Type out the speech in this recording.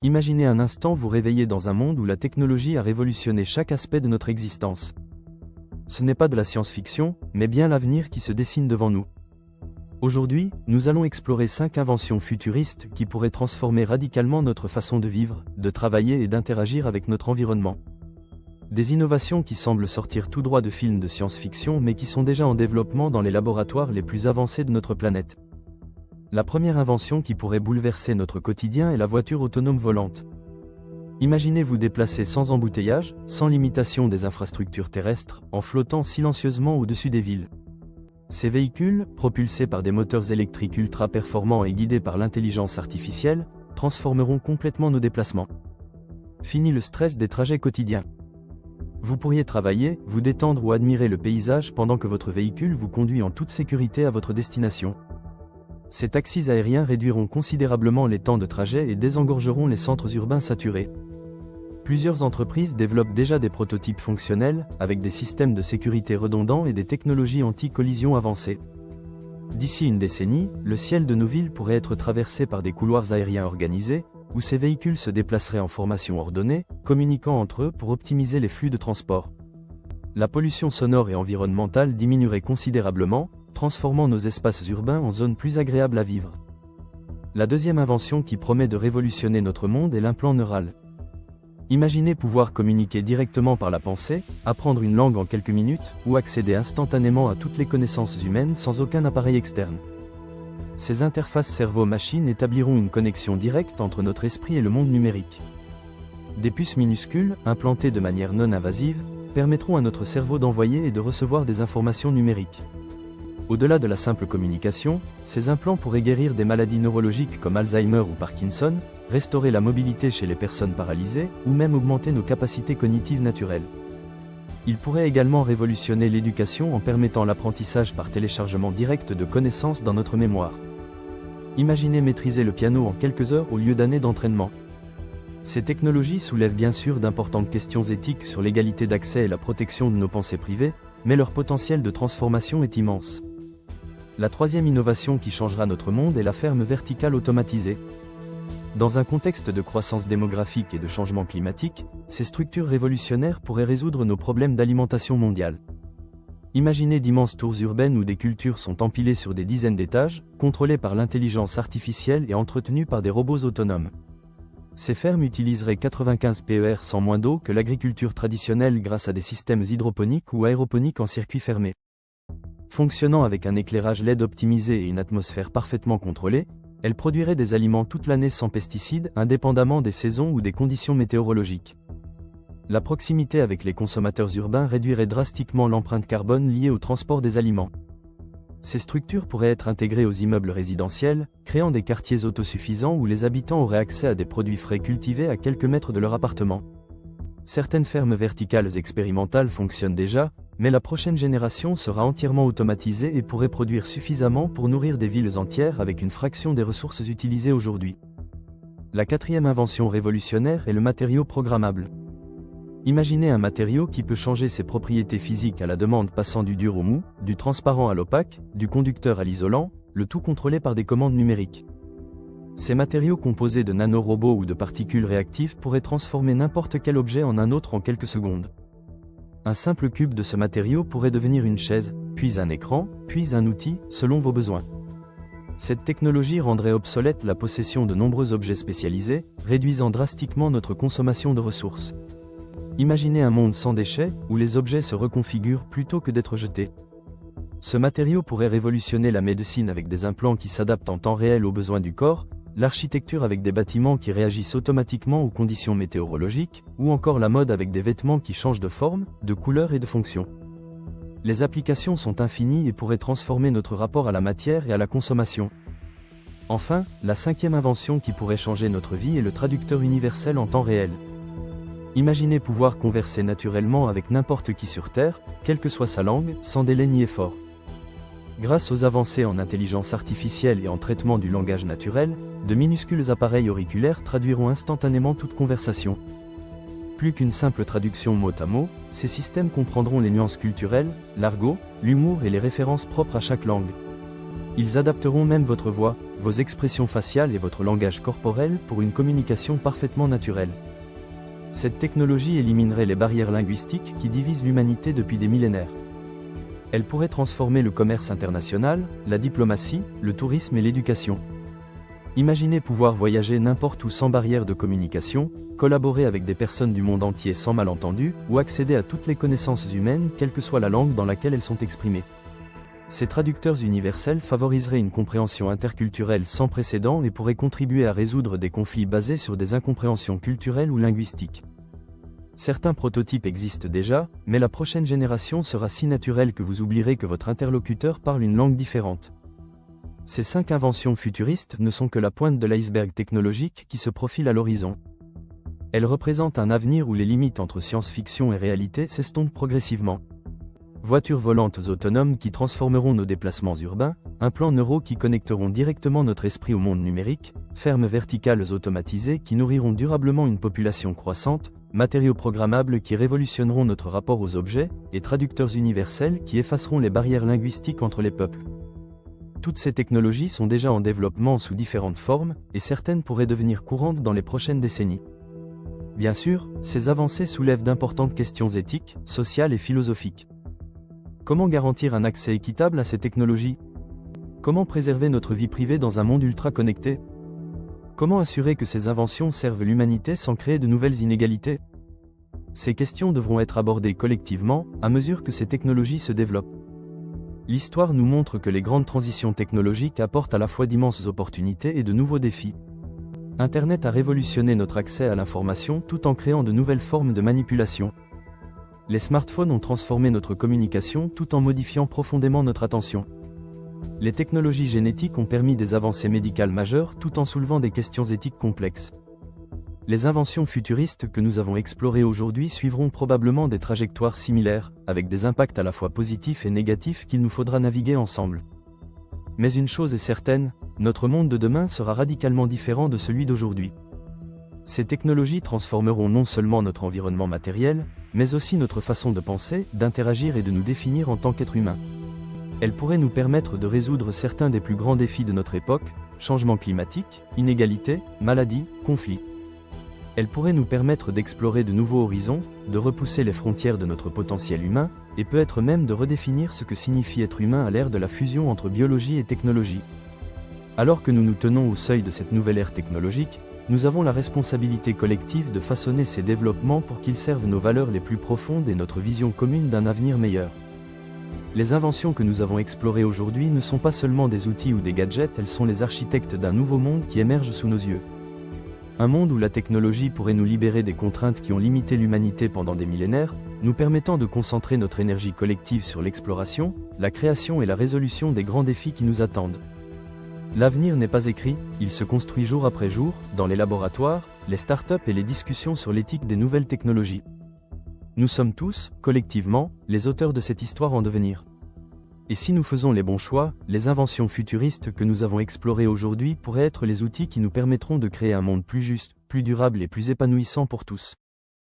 Imaginez un instant vous réveiller dans un monde où la technologie a révolutionné chaque aspect de notre existence. Ce n'est pas de la science-fiction, mais bien l'avenir qui se dessine devant nous. Aujourd'hui, nous allons explorer 5 inventions futuristes qui pourraient transformer radicalement notre façon de vivre, de travailler et d'interagir avec notre environnement. Des innovations qui semblent sortir tout droit de films de science-fiction mais qui sont déjà en développement dans les laboratoires les plus avancés de notre planète. La première invention qui pourrait bouleverser notre quotidien est la voiture autonome volante. Imaginez vous déplacer sans embouteillage, sans limitation des infrastructures terrestres, en flottant silencieusement au-dessus des villes. Ces véhicules, propulsés par des moteurs électriques ultra performants et guidés par l'intelligence artificielle, transformeront complètement nos déplacements. Fini le stress des trajets quotidiens. Vous pourriez travailler, vous détendre ou admirer le paysage pendant que votre véhicule vous conduit en toute sécurité à votre destination. Ces taxis aériens réduiront considérablement les temps de trajet et désengorgeront les centres urbains saturés. Plusieurs entreprises développent déjà des prototypes fonctionnels, avec des systèmes de sécurité redondants et des technologies anti-collision avancées. D'ici une décennie, le ciel de nos villes pourrait être traversé par des couloirs aériens organisés, où ces véhicules se déplaceraient en formation ordonnée, communiquant entre eux pour optimiser les flux de transport. La pollution sonore et environnementale diminuerait considérablement, transformant nos espaces urbains en zones plus agréables à vivre. La deuxième invention qui promet de révolutionner notre monde est l'implant neural. Imaginez pouvoir communiquer directement par la pensée, apprendre une langue en quelques minutes, ou accéder instantanément à toutes les connaissances humaines sans aucun appareil externe. Ces interfaces cerveau-machine établiront une connexion directe entre notre esprit et le monde numérique. Des puces minuscules, implantées de manière non invasive, permettront à notre cerveau d'envoyer et de recevoir des informations numériques. Au-delà de la simple communication, ces implants pourraient guérir des maladies neurologiques comme Alzheimer ou Parkinson, restaurer la mobilité chez les personnes paralysées, ou même augmenter nos capacités cognitives naturelles. Ils pourraient également révolutionner l'éducation en permettant l'apprentissage par téléchargement direct de connaissances dans notre mémoire. Imaginez maîtriser le piano en quelques heures au lieu d'années d'entraînement. Ces technologies soulèvent bien sûr d'importantes questions éthiques sur l'égalité d'accès et la protection de nos pensées privées, mais leur potentiel de transformation est immense. La troisième innovation qui changera notre monde est la ferme verticale automatisée. Dans un contexte de croissance démographique et de changement climatique, ces structures révolutionnaires pourraient résoudre nos problèmes d'alimentation mondiale. Imaginez d'immenses tours urbaines où des cultures sont empilées sur des dizaines d'étages, contrôlées par l'intelligence artificielle et entretenues par des robots autonomes. Ces fermes utiliseraient 95 PER sans moins d'eau que l'agriculture traditionnelle grâce à des systèmes hydroponiques ou aéroponiques en circuit fermé. Fonctionnant avec un éclairage LED optimisé et une atmosphère parfaitement contrôlée, elles produiraient des aliments toute l'année sans pesticides, indépendamment des saisons ou des conditions météorologiques. La proximité avec les consommateurs urbains réduirait drastiquement l'empreinte carbone liée au transport des aliments. Ces structures pourraient être intégrées aux immeubles résidentiels, créant des quartiers autosuffisants où les habitants auraient accès à des produits frais cultivés à quelques mètres de leur appartement. Certaines fermes verticales expérimentales fonctionnent déjà, mais la prochaine génération sera entièrement automatisée et pourrait produire suffisamment pour nourrir des villes entières avec une fraction des ressources utilisées aujourd'hui. La quatrième invention révolutionnaire est le matériau programmable. Imaginez un matériau qui peut changer ses propriétés physiques à la demande passant du dur au mou, du transparent à l'opaque, du conducteur à l'isolant, le tout contrôlé par des commandes numériques. Ces matériaux composés de nanorobots ou de particules réactives pourraient transformer n'importe quel objet en un autre en quelques secondes. Un simple cube de ce matériau pourrait devenir une chaise, puis un écran, puis un outil, selon vos besoins. Cette technologie rendrait obsolète la possession de nombreux objets spécialisés, réduisant drastiquement notre consommation de ressources. Imaginez un monde sans déchets, où les objets se reconfigurent plutôt que d'être jetés. Ce matériau pourrait révolutionner la médecine avec des implants qui s'adaptent en temps réel aux besoins du corps, l'architecture avec des bâtiments qui réagissent automatiquement aux conditions météorologiques, ou encore la mode avec des vêtements qui changent de forme, de couleur et de fonction. Les applications sont infinies et pourraient transformer notre rapport à la matière et à la consommation. Enfin, la cinquième invention qui pourrait changer notre vie est le traducteur universel en temps réel. Imaginez pouvoir converser naturellement avec n'importe qui sur Terre, quelle que soit sa langue, sans délai ni effort. Grâce aux avancées en intelligence artificielle et en traitement du langage naturel, de minuscules appareils auriculaires traduiront instantanément toute conversation. Plus qu'une simple traduction mot à mot, ces systèmes comprendront les nuances culturelles, l'argot, l'humour et les références propres à chaque langue. Ils adapteront même votre voix, vos expressions faciales et votre langage corporel pour une communication parfaitement naturelle. Cette technologie éliminerait les barrières linguistiques qui divisent l'humanité depuis des millénaires. Elle pourrait transformer le commerce international, la diplomatie, le tourisme et l'éducation. Imaginez pouvoir voyager n'importe où sans barrière de communication, collaborer avec des personnes du monde entier sans malentendu, ou accéder à toutes les connaissances humaines, quelle que soit la langue dans laquelle elles sont exprimées. Ces traducteurs universels favoriseraient une compréhension interculturelle sans précédent et pourraient contribuer à résoudre des conflits basés sur des incompréhensions culturelles ou linguistiques. Certains prototypes existent déjà, mais la prochaine génération sera si naturelle que vous oublierez que votre interlocuteur parle une langue différente. Ces 5 inventions futuristes ne sont que la pointe de l'iceberg technologique qui se profile à l'horizon. Elles représentent un avenir où les limites entre science-fiction et réalité s'estompent progressivement. Voitures volantes autonomes qui transformeront nos déplacements urbains, implants neuraux qui connecteront directement notre esprit au monde numérique, fermes verticales automatisées qui nourriront durablement une population croissante, matériaux programmables qui révolutionneront notre rapport aux objets, et traducteurs universels qui effaceront les barrières linguistiques entre les peuples. Toutes ces technologies sont déjà en développement sous différentes formes, et certaines pourraient devenir courantes dans les prochaines décennies. Bien sûr, ces avancées soulèvent d'importantes questions éthiques, sociales et philosophiques. Comment garantir un accès équitable à ces technologies? Comment préserver notre vie privée dans un monde ultra connecté? Comment assurer que ces inventions servent l'humanité sans créer de nouvelles inégalités? Ces questions devront être abordées collectivement, à mesure que ces technologies se développent. L'histoire nous montre que les grandes transitions technologiques apportent à la fois d'immenses opportunités et de nouveaux défis. Internet a révolutionné notre accès à l'information tout en créant de nouvelles formes de manipulation. Les smartphones ont transformé notre communication tout en modifiant profondément notre attention. Les technologies génétiques ont permis des avancées médicales majeures tout en soulevant des questions éthiques complexes. Les inventions futuristes que nous avons explorées aujourd'hui suivront probablement des trajectoires similaires, avec des impacts à la fois positifs et négatifs qu'il nous faudra naviguer ensemble. Mais une chose est certaine, notre monde de demain sera radicalement différent de celui d'aujourd'hui. Ces technologies transformeront non seulement notre environnement matériel, mais aussi notre façon de penser, d'interagir et de nous définir en tant qu'êtres humains. Elles pourraient nous permettre de résoudre certains des plus grands défis de notre époque, changement climatique, inégalités, maladies, conflits. Elles pourraient nous permettre d'explorer de nouveaux horizons, de repousser les frontières de notre potentiel humain, et peut-être même de redéfinir ce que signifie être humain à l'ère de la fusion entre biologie et technologie. Alors que nous nous tenons au seuil de cette nouvelle ère technologique, nous avons la responsabilité collective de façonner ces développements pour qu'ils servent nos valeurs les plus profondes et notre vision commune d'un avenir meilleur. Les inventions que nous avons explorées aujourd'hui ne sont pas seulement des outils ou des gadgets, elles sont les architectes d'un nouveau monde qui émerge sous nos yeux. Un monde où la technologie pourrait nous libérer des contraintes qui ont limité l'humanité pendant des millénaires, nous permettant de concentrer notre énergie collective sur l'exploration, la création et la résolution des grands défis qui nous attendent. L'avenir n'est pas écrit, il se construit jour après jour, dans les laboratoires, les startups et les discussions sur l'éthique des nouvelles technologies. Nous sommes tous, collectivement, les auteurs de cette histoire en devenir. Et si nous faisons les bons choix, les inventions futuristes que nous avons explorées aujourd'hui pourraient être les outils qui nous permettront de créer un monde plus juste, plus durable et plus épanouissant pour tous.